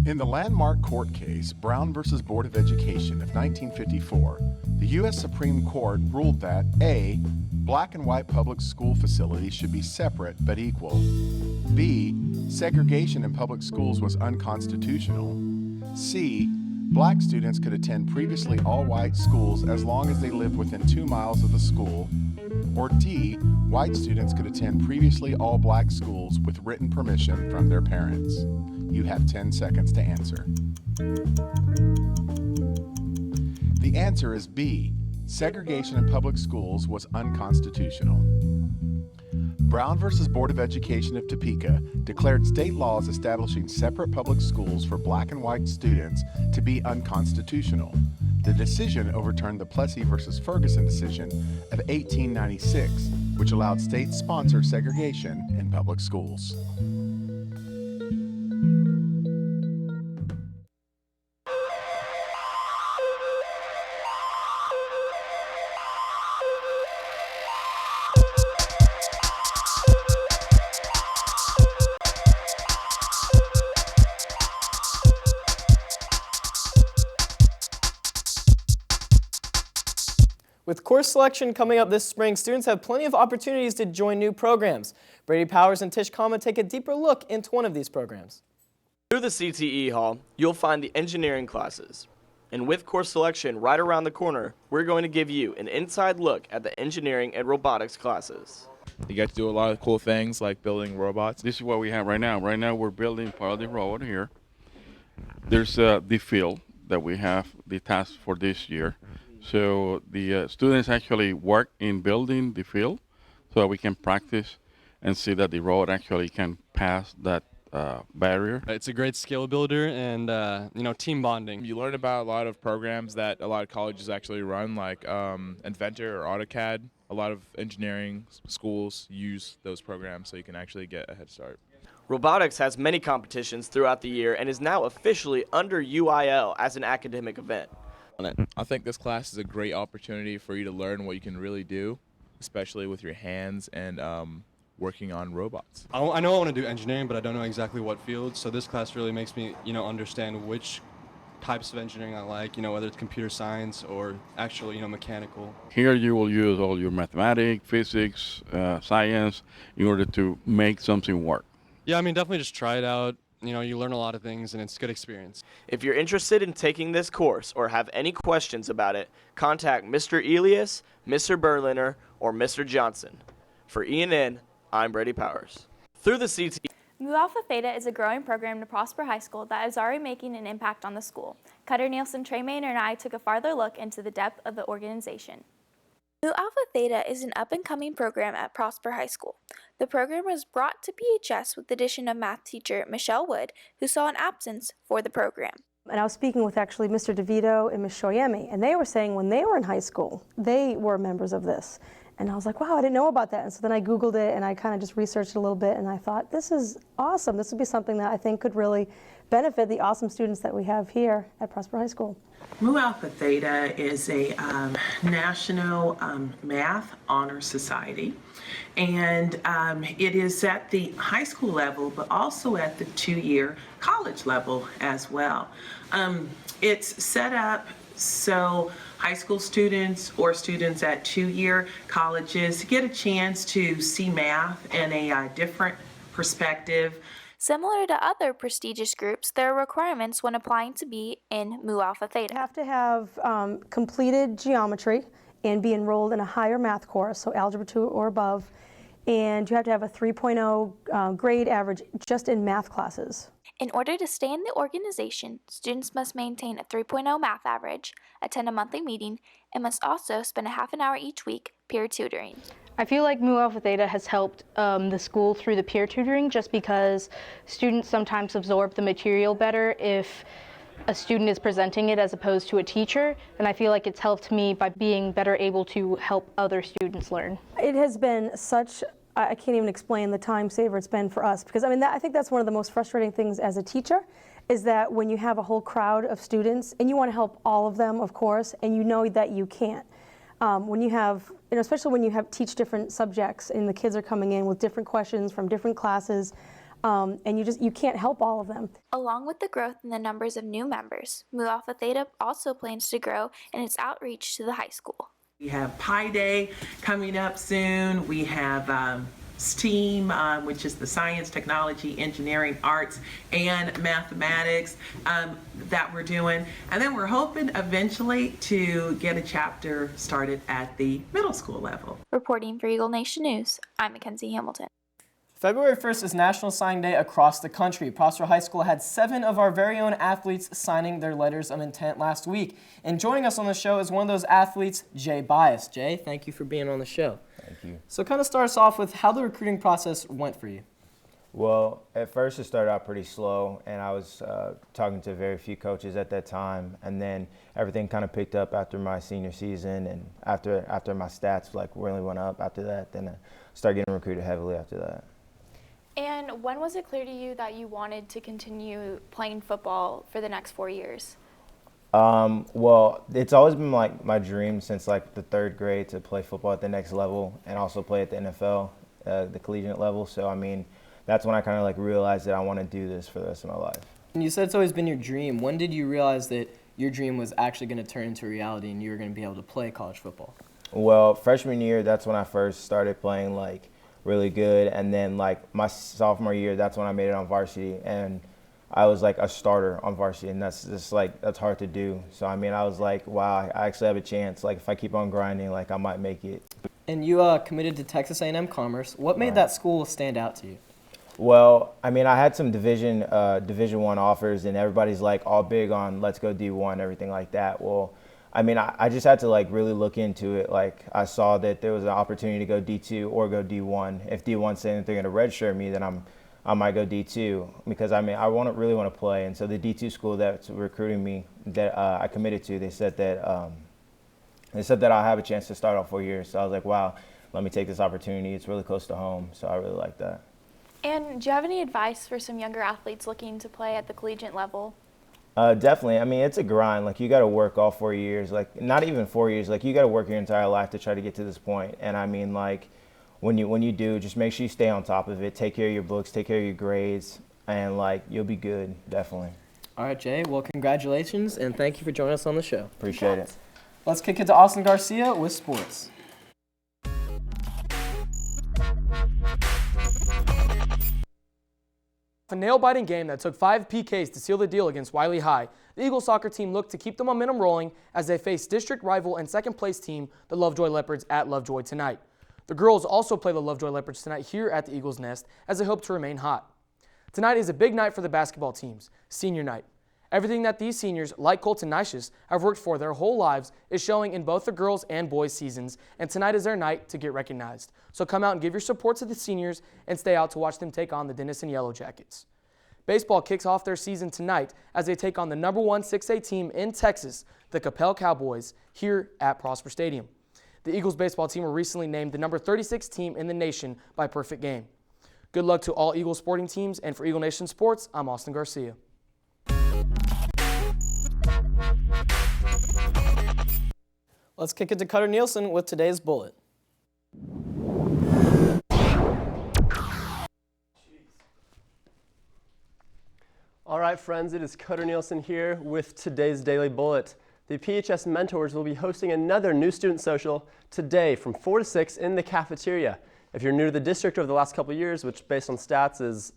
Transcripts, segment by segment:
In the landmark court case, Brown v. Board of Education of 1954, the U.S. Supreme Court ruled that A, black and white public school facilities should be separate but equal, B, segregation in public schools was unconstitutional, C, black students could attend previously all-white schools as long as they lived within 2 miles of the school, or D, white students could attend previously all-black schools with written permission from their parents. You have 10 seconds to answer. The answer is B. Segregation in public schools was unconstitutional. Brown v. Board of Education of Topeka declared state laws establishing separate public schools for black and white students to be unconstitutional. The decision overturned the Plessy v. Ferguson decision of 1896, which allowed state-sponsored segregation in public schools. With course selection coming up this spring, students have plenty of opportunities to join new programs. Brady Powers and Tish Kama take a deeper look into one of these programs. Through the CTE Hall, you'll find the engineering classes. And with course selection right around the corner, we're going to give you an inside look at the engineering and robotics classes. You get to do a lot of cool things like building robots. This is what we have right now. Right now we're building part of the robot here. There's the field that we have, the task for this year. So the students actually work in building the field so that we can practice and see that the robot actually can pass that barrier. It's a great skill builder and team bonding. You learn about a lot of programs that a lot of colleges actually run, like Inventor or AutoCAD. A lot of engineering schools use those programs so you can actually get a head start. Robotics has many competitions throughout the year and is now officially under UIL as an academic event. I think this class is a great opportunity for you to learn what you can really do, especially with your hands and working on robots. I know I want to do engineering, but I don't know exactly what field, so this class really makes me, understand which types of engineering I like, whether it's computer science or actual, mechanical. Here you will use all your mathematics, physics, science in order to make something work. Yeah, definitely just try it out. You learn a lot of things, and it's a good experience. If you're interested in taking this course or have any questions about it, contact Mr. Elias, Mr. Berliner, or Mr. Johnson. For ENN, I'm Brady Powers. Through the CT. Mu Alpha Theta is a growing program to Prosper High School that is already making an impact on the school. Cutter Nielsen, Trey Maynard, and I took a farther look into the depth of the organization. Mu Alpha Theta is an up-and-coming program at Prosper High School. The program was brought to PHS with the addition of math teacher Michelle Wood, who saw an absence for the program. And I was speaking with actually Mr. DeVito and Ms. Shoyemi, and they were saying when they were in high school, they were members of this. And I was like, wow, I didn't know about that. And so then I Googled it and I kind of just researched it a little bit, and I thought, this is awesome. This would be something that I think could really benefit the awesome students that we have here at Prosper High School. Mu Alpha Theta is a national math honor society, and it is at the high school level, but also at the 2-year college level as well. It's set up so high school students or students at 2-year colleges get a chance to see math in a different perspective. Similar to other prestigious groups, there are requirements when applying to be in Mu Alpha Theta. You have to have completed geometry and be enrolled in a higher math course, so Algebra 2 or above, and you have to have a 3.0 grade average just in math classes. In order to stay in the organization, students must maintain a 3.0 math average, attend a monthly meeting, and must also spend a half an hour each week peer tutoring. I feel like Mu Alpha Theta has helped the school through the peer tutoring just because students sometimes absorb the material better if a student is presenting it as opposed to a teacher, and I feel like it's helped me by being better able to help other students learn. It has been such, I can't even explain the time saver it's been for us, because I think that's one of the most frustrating things as a teacher, is that when you have a whole crowd of students and you want to help all of them, of course, and you know that you can't. When you have, especially when you teach different subjects and the kids are coming in with different questions from different classes, and you can't help all of them. Along with the growth in the numbers of new members, Mu Alpha Theta also plans to grow in its outreach to the high school. We have Pi Day coming up soon. We have STEAM, which is the science, technology, engineering, arts, and mathematics that we're doing. And then we're hoping eventually to get a chapter started at the middle school level. Reporting for Eagle Nation News, I'm MacKenzie Hamilton. February 1st is National Signing Day across the country. Prosper High School had 7 of our very own athletes signing their letters of intent last week. And joining us on the show is one of those athletes, Jay Bias. Jay, thank you for being on the show. Thank you. So kind of start us off with how the recruiting process went for you. Well, at first it started out pretty slow, and I was talking to very few coaches at that time, and then everything kind of picked up after my senior season, and after my stats really went up after that, then I started getting recruited heavily after that. And when was it clear to you that you wanted to continue playing football for the next 4 years? Well, it's always been my dream since the 3rd grade to play football at the next level and also play at the NFL, the collegiate level. So, I mean, that's when I kind of realized that I want to do this for the rest of my life. And you said it's always been your dream. When did you realize that your dream was actually going to turn into reality and you were going to be able to play college football? Well, freshman year, that's when I first started playing really good, and then my sophomore year, that's when I made it on varsity, and I was a starter on varsity, and that's just that's hard to do. So I mean, I was wow, I actually have a chance. If I keep on grinding, I might make it. And you committed to Texas A&M Commerce. What made that school stand out to you? Well, I mean, I had some Division I offers, and everybody's all big on let's go D1, everything like that. Well, I mean, I just had to really look into it. I saw that there was an opportunity to go D2 or go D1. If D1's saying that they're going to redshirt me, then I might go D2 because I mean I really want to play. And so the D2 school that's recruiting me that I committed to, they said that I'll have a chance to start all 4 years. So I was like, wow, let me take this opportunity. It's really close to home, so I really like that. And do you have any advice for some younger athletes looking to play at the collegiate level? Definitely. I mean, it's a grind. You got to work all 4 years. Not even 4 years. You got to work your entire life to try to get to this point. And I mean, when you do, just make sure you stay on top of it. Take care of your books. Take care of your grades, and you'll be good. Definitely. All right, Jay. Well, congratulations, and thank you for joining us on the show. Appreciate it. Let's kick it to Austin Garcia with sports. A nail-biting game that took 5 PKs to seal the deal against Wiley High, the Eagles soccer team looked to keep the momentum rolling as they face district rival and second-place team, the Lovejoy Leopards, at Lovejoy tonight. The girls also play the Lovejoy Leopards tonight here at the Eagles Nest as they hope to remain hot. Tonight is a big night for the basketball teams, senior night. Everything that these seniors, like Colton Nicias, have worked for their whole lives is showing in both the girls and boys seasons, and tonight is their night to get recognized. So come out and give your support to the seniors and stay out to watch them take on the Denison Yellow Jackets. Baseball kicks off their season tonight as they take on the #1 6A team in Texas, the Capel Cowboys, here at Prosper Stadium. The Eagles baseball team were recently named the number 36 team in the nation by Perfect Game. Good luck to all Eagles sporting teams, and for Eagle Nation Sports, I'm Austin Garcia. Let's kick it to Cutter Nielsen with today's bullet. All right, friends, it is Cutter Nielsen here with today's Daily Bullet. The PHS Mentors will be hosting another new student social today from 4 to 6 in the cafeteria. If you're new to the district over the last couple of years, which based on stats is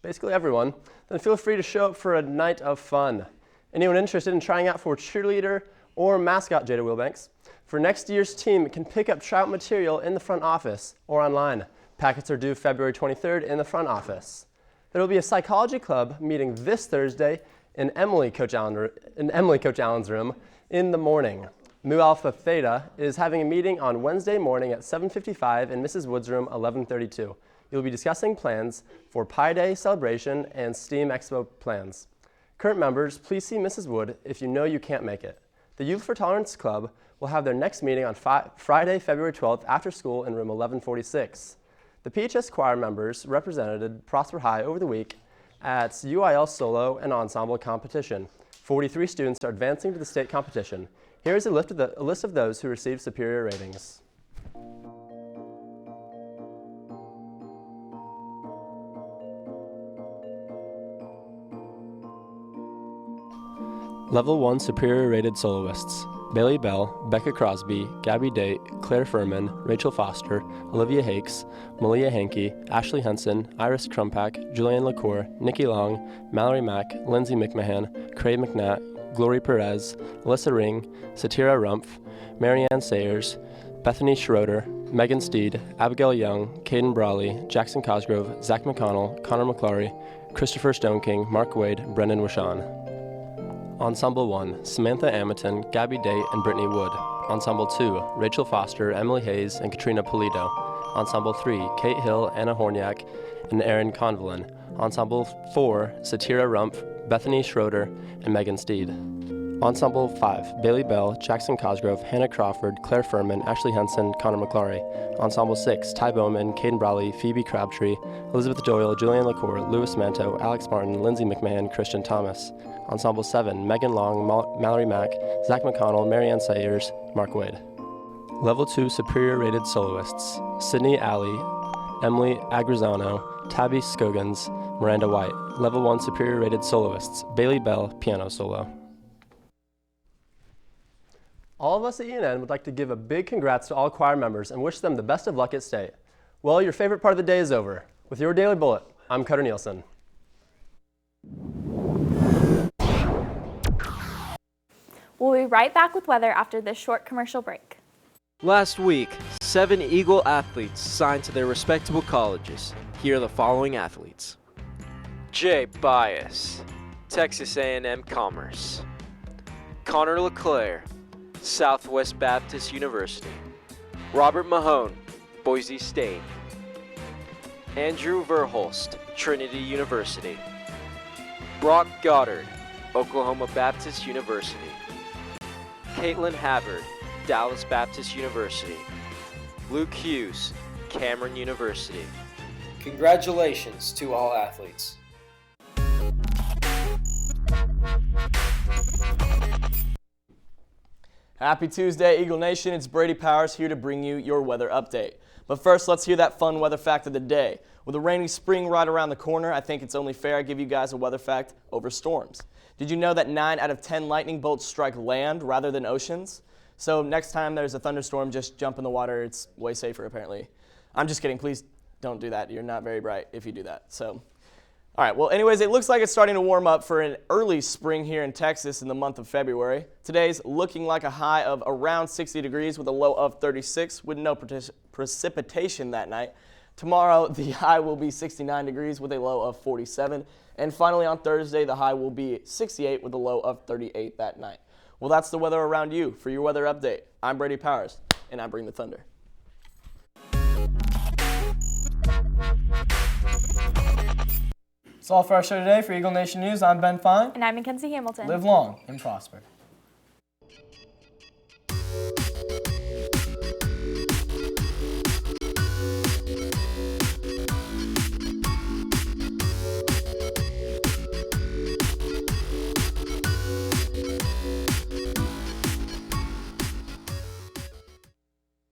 basically everyone, then feel free to show up for a night of fun. Anyone interested in trying out for cheerleader or mascot, Jada Wheelbanks? For next year's team, can pick up tryout material in the front office or online. Packets are due February 23rd in the front office. There will be a psychology club meeting this Thursday in Coach Allen's room in the morning. Mu Alpha Theta is having a meeting on Wednesday morning at 7:55 in Mrs. Wood's room, 1132. You'll be discussing plans for Pi Day celebration and STEAM Expo plans. Current members, please see Mrs. Wood if you know you can't make it. The Youth for Tolerance Club will have their next meeting on Friday, February 12th after school in room 1146. The PHS choir members represented Prosper High over the week at UIL solo and ensemble competition. 43 students are advancing to the state competition. Here is a list of those who received superior ratings. Level 1 Superior Rated Soloists: Bailey Bell, Becca Crosby, Gabby Date, Claire Furman, Rachel Foster, Olivia Hakes, Malia Hankey, Ashley Henson, Iris Crumpack, Julianne LaCour, Nikki Long, Mallory Mack, Lindsay McMahon, Craig McNatt, Glory Perez, Alyssa Ring, Satira Rumpf, Marianne Sayers, Bethany Schroeder, Megan Steed, Abigail Young, Caden Brawley, Jackson Cosgrove, Zach McConnell, Connor McClary, Christopher Stoneking, Mark Wade, Brendan Wishawn. Ensemble 1, Samantha Amaton, Gabby Date, and Brittany Wood. Ensemble 2, Rachel Foster, Emily Hayes, and Katrina Polito. Ensemble 3, Kate Hill, Anna Horniak, and Erin Convalin. Ensemble 4, Satira Rumpf, Bethany Schroeder, and Megan Steed. Ensemble 5, Bailey Bell, Jackson Cosgrove, Hannah Crawford, Claire Furman, Ashley Henson, Connor McClary. Ensemble 6, Ty Bowman, Caden Brawley, Phoebe Crabtree, Elizabeth Doyle, Julianne LaCour, Louis Manto, Alex Martin, Lindsay McMahon, Christian Thomas. Ensemble 7, Megan Long, Mallory Mack, Zach McConnell, Marianne Sayers, Mark Wade. Level 2 Superior Rated Soloists: Sydney Alley, Emily Agrizzano, Tabby Scogans, Miranda White. Level 1 Superior Rated Soloists: Bailey Bell, piano solo. All of us at ENN would like to give a big congrats to all choir members and wish them the best of luck at state. Well, your favorite part of the day is over. With your Daily Bullet, I'm Cutter Nielsen. We'll be right back with weather after this short commercial break. Last week, 7 Eagle athletes signed to their respectable colleges. Here are the following athletes: Jay Bias, Texas A&M Commerce; Connor LeClaire, Southwest Baptist University; Robert Mahone, Boise State; Andrew Verhulst, Trinity University; Brock Goddard, Oklahoma Baptist University; Caitlin Havard, Dallas Baptist University; Luke Hughes, Cameron University. Congratulations to all athletes. Happy Tuesday, Eagle Nation. It's Brady Powers here to bring you your weather update. But first, let's hear that fun weather fact of the day. With a rainy spring right around the corner, I think it's only fair I give you guys a weather fact over storms. Did you know that 9 out of 10 lightning bolts strike land rather than oceans? So next time there's a thunderstorm, just jump in the water. It's way safer, apparently. I'm just kidding. Please don't do that. You're not very bright if you do that. So, all right. Well, anyways, it looks like it's starting to warm up for an early spring here in Texas in the month of February. Today's looking like a high of around 60 degrees with a low of 36 with no precipitation that night. Tomorrow, the high will be 69 degrees with a low of 47. And finally, on Thursday, the high will be 68 with a low of 38 that night. Well, that's the weather around you. For your weather update, I'm Brady Powers, and I bring the thunder. That's all for our show today. For Eagle Nation News, I'm Ben Fein. And I'm MacKenzie Hamilton. Live long and prosper.